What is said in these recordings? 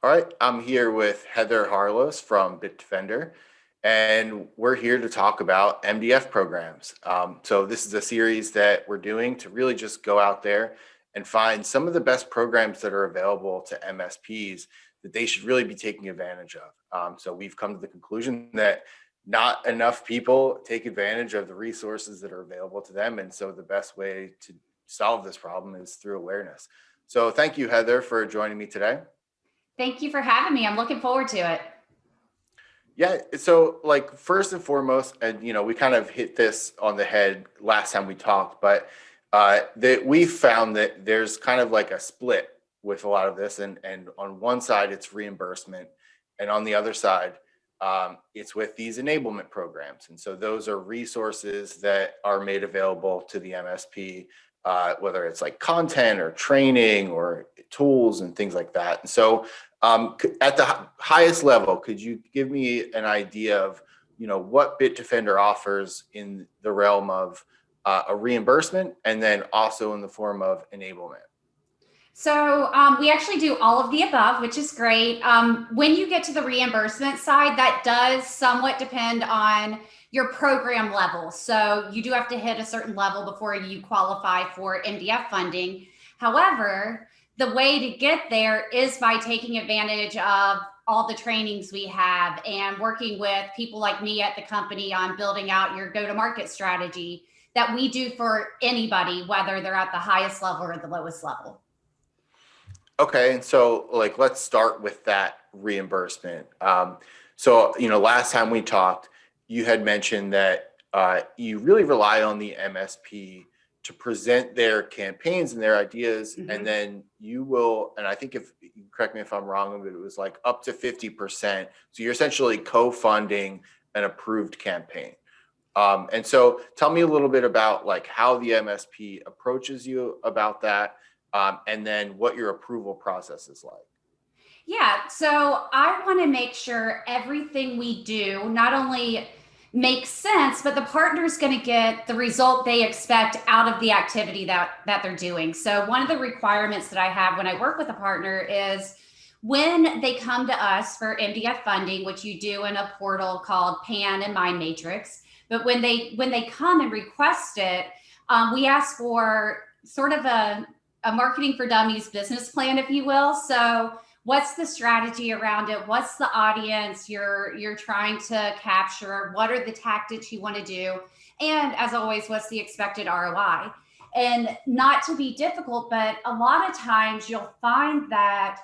All right, I'm here with Heather Harlos from Bitdefender, and we're here to talk about MDF programs. So this is a series that we're doing to really just go out there and find some of the best programs that are available to MSPs that they should really be taking advantage of. So we've come to the conclusion that not enough people take advantage of the resources that are available to them, and so the best way to solve this problem is through awareness. So thank you, Heather, for joining me today. Thank you for having me. I'm looking forward to it. Yeah, so like first and foremost, and we kind of hit this on the head last time we talked, but that we found that there's kind of like a split with a lot of this, and on one side it's reimbursement, and on the other side it's with these enablement programs, and so those are resources that are made available to the MSP, whether it's like content or training or tools and things like that, and so. At the highest level, could you give me an idea of, what Bitdefender offers in the realm of a reimbursement and then also in the form of enablement? So we actually do all of the above, which is great. When you get to the reimbursement side, that does somewhat depend on your program level. So you do have to hit a certain level before you qualify for MDF funding. However, the way to get there is by taking advantage of all the trainings we have and working with people like me at the company on building out your go-to-market strategy that we do for anybody, whether they're at the highest level or the lowest level. Okay, and so like let's start with that reimbursement. Last time we talked, you had mentioned that you really rely on the MSP to present their campaigns and their ideas, and then you will, and I think if correct me if I'm wrong, but it was like up to 50%. So you're essentially co-funding an approved campaign. And so tell me a little bit about like how the MSP approaches you about that, and then what your approval process is like. Yeah, so I want to make sure everything we do not only makes sense, but the partner is going to get the result they expect out of the activity that they're doing. So one of the requirements that I have when I work with a partner is when they come to us for MDF funding, which you do in a portal called Pan and Mind Matrix, but when they come and request it, we ask for sort of a marketing for dummies business plan, if you will. So what's the strategy around it? What's the audience you're trying to capture? What are the tactics you want to do? And as always, what's the expected ROI? And not to be difficult, but a lot of times you'll find that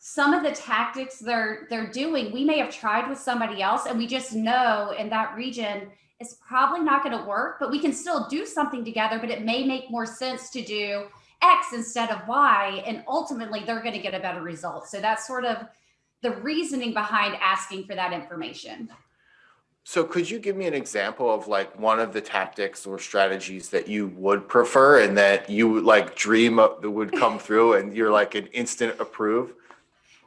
some of the tactics they're doing, we may have tried with somebody else, and we just know in that region it's probably not going to work, but we can still do something together, but it may make more sense to do X instead of Y, and ultimately they're going to get a better result. So that's sort of the reasoning behind asking for that information. So could you give me an example of like one of the tactics or strategies that you would prefer and that you would like dream of that would come through and you're like an instant approve?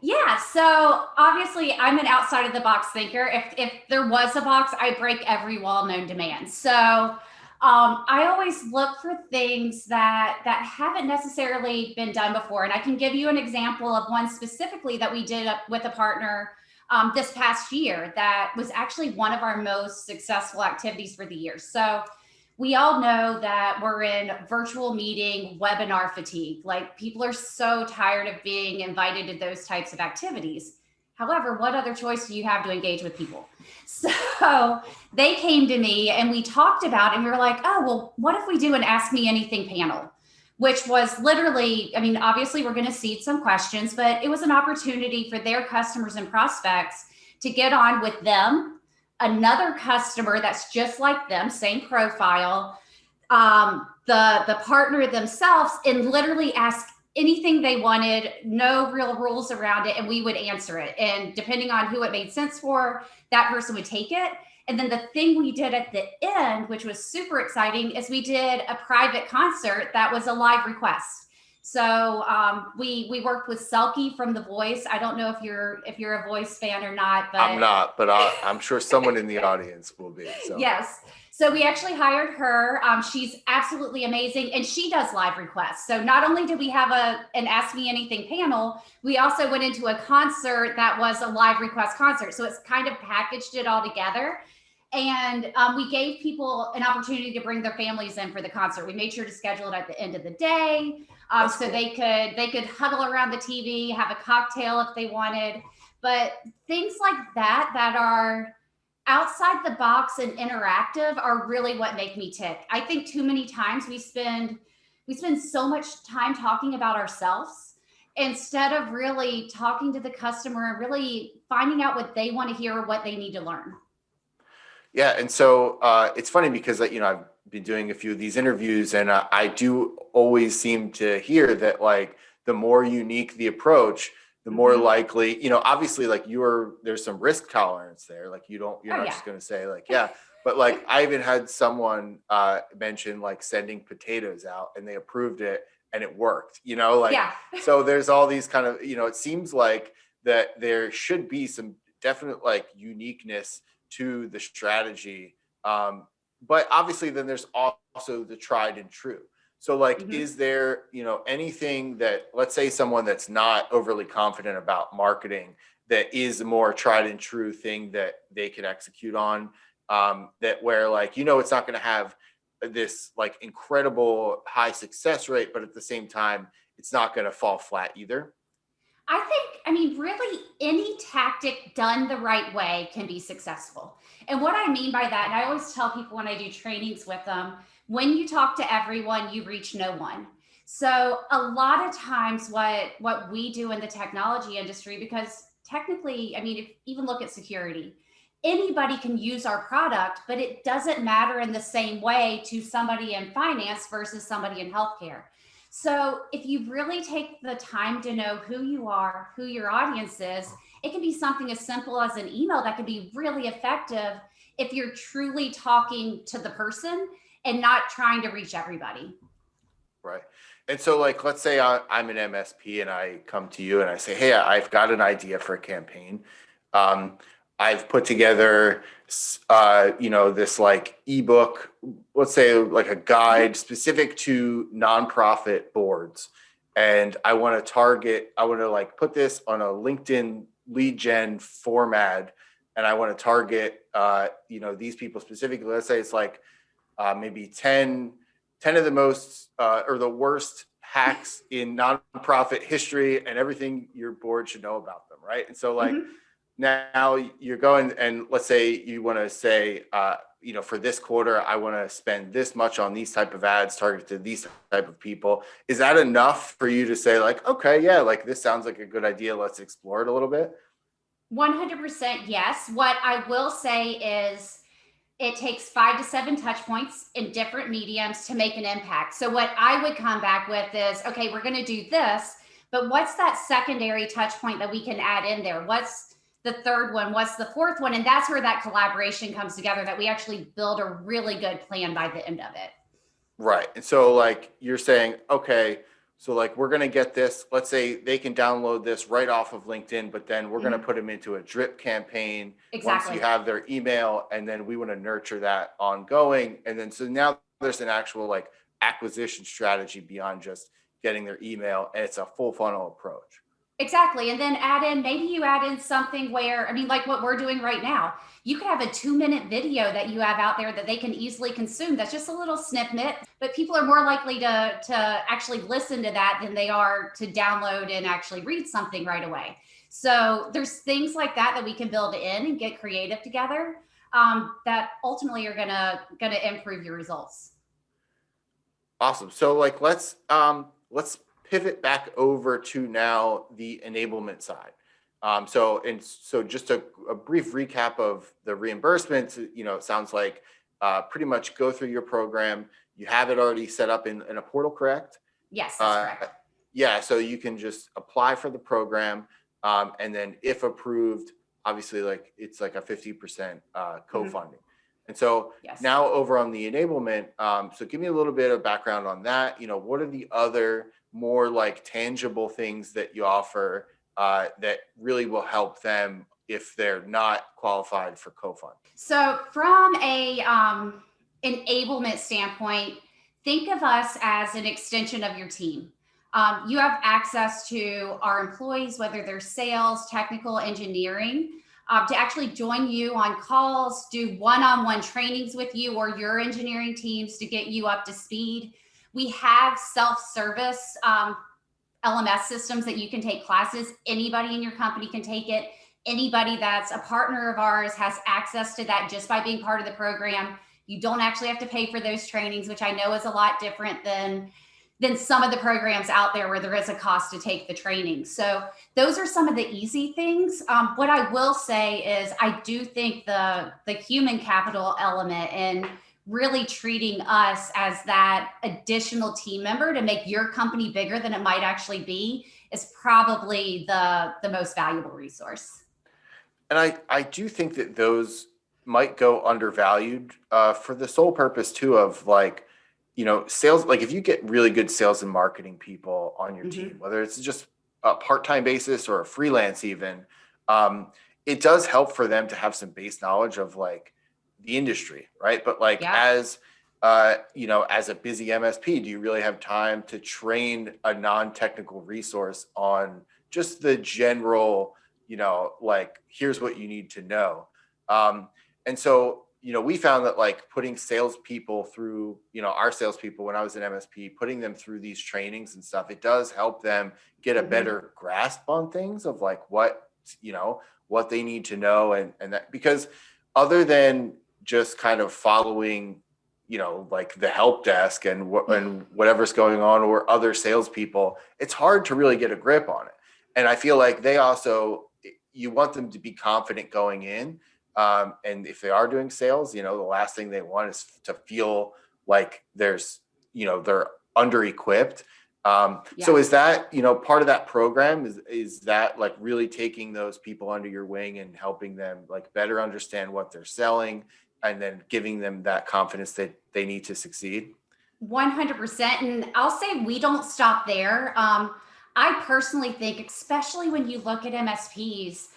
Yeah, so obviously I'm an outside of the box thinker. If there was a box, I break every wall known to man. So I always look for things that haven't necessarily been done before, and I can give you an example of one specifically that we did with a partner this past year that was actually one of our most successful activities for the year. So we all know that we're in virtual meeting webinar fatigue. Like people are so tired of being invited to those types of activities. However, what other choice do you have to engage with people? So they came to me and we talked about it, and we were like, oh, well, what if we do an Ask Me Anything panel? Which was literally, I mean, obviously we're going to seed some questions, but it was an opportunity for their customers and prospects to get on with them, another customer that's just like them, same profile, the partner themselves, and literally ask anything they wanted, no real rules around it, and we would answer it. And depending on who it made sense for, that person would take it. And then the thing we did at the end, which was super exciting, is we did a private concert that was a live request. So we worked with Selkie from The Voice. I don't know if you're a Voice fan or not, but I'm not, but I'm sure someone in the audience will be. So. Yes. So we actually hired her. She's absolutely amazing, and she does live requests. So not only did we have an Ask Me Anything panel, we also went into a concert that was a live request concert. So it's kind of packaged it all together. And we gave people an opportunity to bring their families in for the concert. We made sure to schedule it at the end of the day, That's so cool. they could huddle around the TV, have a cocktail if they wanted. But things like that are outside the box and interactive are really what make me tick. I think too many times we spend so much time talking about ourselves instead of really talking to the customer and really finding out what they want to hear or what they need to learn. Yeah, and so it's funny because I've been doing a few of these interviews, and I do always seem to hear that like the more unique the approach, the more Mm-hmm. likely, obviously like there's some risk tolerance there. Like you're Oh not yeah. just going to say like yeah, but like I even had someone mention like sending potatoes out, and they approved it and it worked. Like Yeah. so there's all these kind of it seems like that there should be some definite like uniqueness to the strategy. But obviously, then there's also the tried and true. So, like, Mm-hmm. is there, anything that, let's say, someone that's not overly confident about marketing, that is a more tried and true thing that they can execute on? That where, like, it's not going to have this like incredible high success rate, but at the same time, it's not going to fall flat either. I mean, really, any tactic done the right way can be successful. And what I mean by that, and I always tell people when I do trainings with them, when you talk to everyone, you reach no one. So a lot of times what we do in the technology industry, because technically, I mean, if even look at security, anybody can use our product, but it doesn't matter in the same way to somebody in finance versus somebody in healthcare. So if you really take the time to know who you are, who your audience is, it can be something as simple as an email that can be really effective if you're truly talking to the person and not trying to reach everybody. Right. And so, like, let's say I'm an MSP and I come to you and I say, hey, I've got an idea for a campaign. Um, I've put together, this like ebook, let's say like a guide Mhm. specific to nonprofit boards. And I want to like put this on a LinkedIn lead gen format. And I want to target, these people specifically. Let's say it's like maybe 10 of the most or the worst hacks in nonprofit history and everything your board should know about them, right? And so like Mhm. now you're going and let's say you want to say, for this quarter, I want to spend this much on these type of ads targeted to these type of people. Is that enough for you to say like, okay, yeah, like this sounds like a good idea. Let's explore it a little bit. 100% yes. What I will say is it takes 5 to 7 touch points in different mediums to make an impact. So what I would come back with is, okay, we're going to do this, but what's that secondary touch point that we can add in there? What's the third one? What's the fourth one? And that's where that collaboration comes together, that we actually build a really good plan by the end of it. Right. And so like you're saying, okay, so like we're going to get this, let's say they can download this right off of LinkedIn, but then we're going to Mhm. put them into a drip campaign once you Exactly. have their email, and then we want to nurture that ongoing. And then so now there's an actual like acquisition strategy beyond just getting their email, and it's a full funnel approach. Exactly. And then maybe you add in something where, I mean, like what we're doing right now. You could have a 2 minute video that you have out there that they can easily consume. That's just a little snippet, but people are more likely to actually listen to that than they are to download and actually read something right away. So there's things like that we can build in and get creative together, that ultimately are gonna improve your results. Awesome. So like let's pivot back over to now the enablement side. So just a brief recap of the reimbursement. It sounds like pretty much go through your program. You have it already set up in a portal, correct? Yes, that's Uh, correct. yeah, so you can just apply for the program, and then if approved, obviously like it's like a 50% Mhm. co-funding. And so Yes. now over on the enablement, so give me a little bit of background on that. What are the other more like tangible things that you offer that really will help them if they're not qualified for co-fund? So from a enablement standpoint, think of us as an extension of your team. You have access to our employees, whether they're sales, technical, engineering, to actually join you on calls, do one-on-one trainings with you or your engineering teams to get you up to speed. We have self-service LMS systems that you can take classes. Anybody in your company can take it. Anybody that's a partner of ours has access to that just by being part of the program. You don't actually have to pay for those trainings, which I know is a lot different than some of the programs out there where there is a cost to take the training. So those are some of the easy things. What I will say is I do think the human capital element and really treating us as that additional team member to make your company bigger than it might actually be is probably the most valuable resource. And I do think that those might go undervalued for the sole purpose too of like, sales, like if you get really good sales and marketing people on your team, Mm-hmm. whether it's just a part-time basis or a freelance even, um, it does help for them to have some base knowledge of like the industry, right? But like Yeah. as a busy MSP, do you really have time to train a non-technical resource on just the general, like here's what you need to know? And so, we found that like putting salespeople through, our salespeople when I was in MSP, putting them through these trainings and stuff, it does help them get a Mm-hmm. better grasp on things of like what they need to know and that because other than just kind of following, like the help desk and whatever's going on or other salespeople, it's hard to really get a grip on it. And I feel like they also, you want them to be confident going in. And if they are doing sales, the last thing they want is to feel like they're under equipped. So is Yes. that, part of that program is that like really taking those people under your wing and helping them like better understand what they're selling and then giving them that confidence that they need to succeed? 100%. And I'll say we don't stop there. I personally think, especially when you look at MSPs,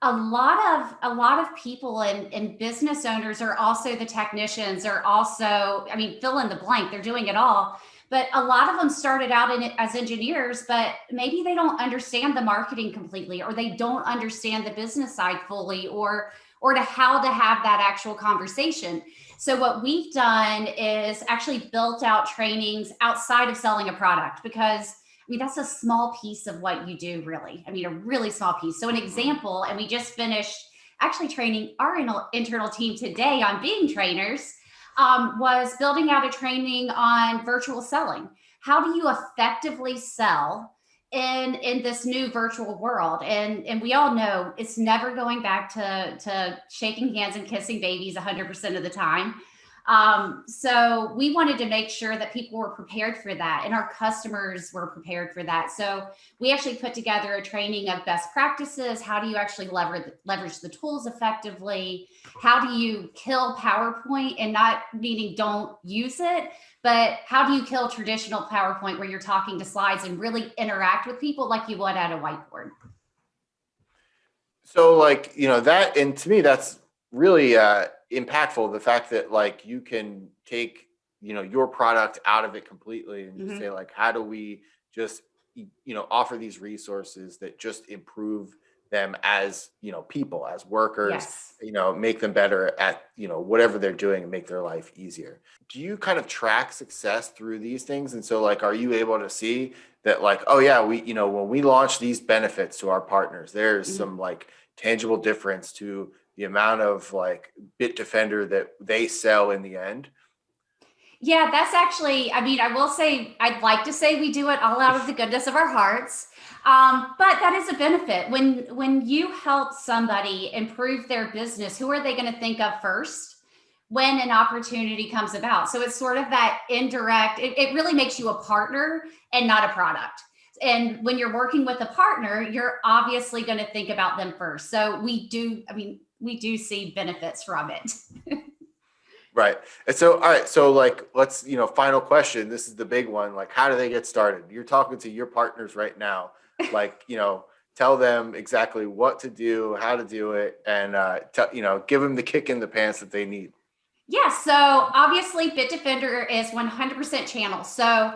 a lot of people and business owners are also the technicians, are also, I mean, fill in the blank, they're doing it all. But a lot of them started out in it as engineers, but maybe they don't understand the marketing completely, or they don't understand the business side fully, or to how to have that actual conversation. So what we've done is actually built out trainings outside of selling a product because I mean that's a small piece of what you do really. I mean a really small piece. So an example, and we just finished actually training our internal team today on being trainers, was building out a training on virtual selling. How do you effectively sell in this new virtual world? And we all know it's never going back to shaking hands and kissing babies 100% of the time. So we wanted to make sure that people were prepared for that and our customers were prepared for that. So we actually put together a training of best practices. How do you actually leverage the tools effectively? How do you kill PowerPoint, and not meaning don't use it, but how do you kill traditional PowerPoint where you're talking to slides and really interact with people like you would at a whiteboard? So like, that, and to me, that's really impactful. The fact that like you can take, your product out of it completely and just say Mm-hmm. like, how do we just, offer these resources that just improve them as, people, as workers, Yes. make them better at, whatever they're doing and make their life easier. Do you kind of track success through these things? And so like, are you able to see that like, oh yeah, we, when we launch these benefits to our partners, there's Mm-hmm. some like tangible difference to the amount of like Bitdefender that they sell in the end? Yeah, that's actually, I mean, I will say, I'd like to say we do it all out of the goodness of our hearts. But that is a benefit. When you help somebody improve their business, who are they going to think of first when an opportunity comes about? So it's sort of that indirect, it really makes you a partner and not a product. And when you're working with a partner, you're obviously going to think about them first. So we do, I mean, we do see benefits from it. Right. And so, all right. So, like, let's, final question. This is the big one. Like, how do they get started? You're talking to your partners right now. Like, tell them exactly what to do, how to do it, and, give them the kick in the pants that they need. Yeah, so obviously Bitdefender is 100% channel. So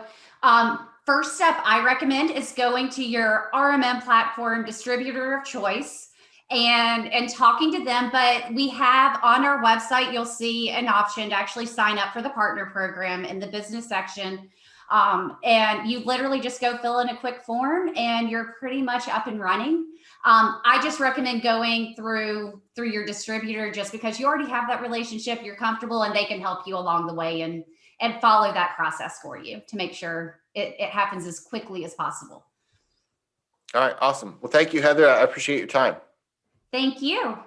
first step I recommend is going to your RMM platform distributor of choice and talking to them. But we have on our website, you'll see an option to actually sign up for the partner program in the business section. And you literally just go fill in a quick form and you're pretty much up and running. I just recommend going through your distributor just because you already have that relationship, you're comfortable, and they can help you along the way and follow that process for you to make sure it happens as quickly as possible. All right, awesome. Well, thank you, Heather. I appreciate your time. Thank you.